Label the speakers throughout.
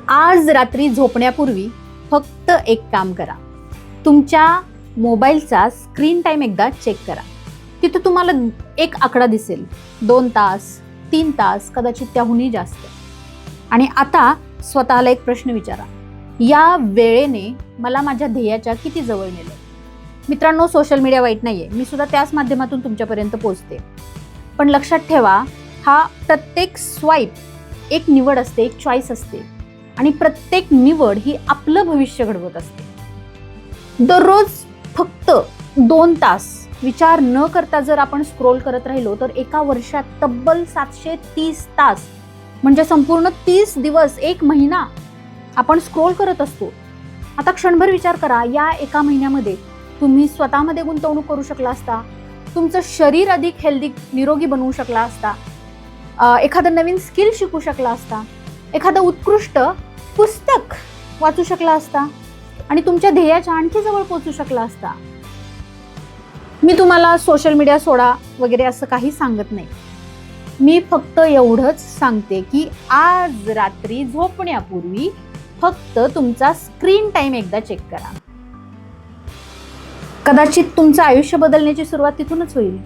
Speaker 1: आज रात्री झोपण्यापूर्वी फक्त एक काम करा. तुमच्या मोबाईलचा स्क्रीन टाइम एकदा चेक करा. तिथे तुम्हाला एक आकडा दिसेल, 2 तास, 3 तास, कदाचित त्याहूनही जास्त. आणि आता स्वतःला एक प्रश्न विचारा, या वेळेने मला माझ्या ध्येयाच्या किती जवळ नेलं? मित्रांनो, सोशल मीडिया वाईट नाहीये, मी सुद्धा त्याच माध्यमातून तुमच्यापर्यंत पोहोचते. पण लक्षात ठेवा, हा प्रत्येक स्वाईप एक निवड असते, एक चॉईस असते. आणि प्रत्येक निवड ही आपलं भविष्य घडवत असते. दररोज फक्त 2 तास विचार न करता जर आपण स्क्रोल करत राहिलो तर एका वर्षात तब्बल 730 तास, म्हणजे संपूर्ण 30 दिवस, 1 महिना आपण स्क्रोल करत असतो. आता क्षणभर विचार करा, या एका महिन्यामध्ये तुम्ही स्वतःमध्ये गुंतवणूक करू शकला असता, तुमचं शरीर अधिक हेल्दी, निरोगी बनवू शकला असता, एखादं नवीन स्किल शिकू शकला असता, एखादं उत्कृष्ट पुस्तक वाचू शकला असता आणि तुमच्या ध्येयाच्या आणखी जवळ पोहोचू शकला असता. मी तुम्हाला सोशल मीडिया सोडा वगैरे असं काही सांगत नाही. मी फक्त एवढंच सांगते की आज रात्री झोपण्यापूर्वी फक्त तुमचा स्क्रीन टाइम एकदा चेक करा. कदाचित तुमचं आयुष्य बदलण्याची सुरुवात तिथूनच होईल.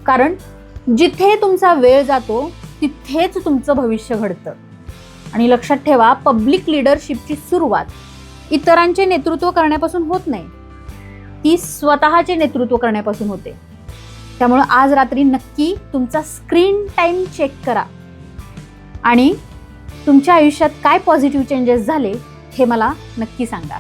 Speaker 1: कारण जिथे तुमचा वेळ जातो तिथेच तुमचं भविष्य घडतं. आणि लक्षात ठेवा, पब्लिक लीडरशिपची सुरुवात इतरांचे नेतृत्व करण्यापासून होत नाही, ती स्वतःचे नेतृत्व करण्यापासून होते. त्यामुळे आज रात्री नक्की तुमचा स्क्रीन टाइम चेक करा आणि तुमच्या आयुष्यात काय पॉझिटिव्ह चेंजेस झाले हे मला नक्की सांगा.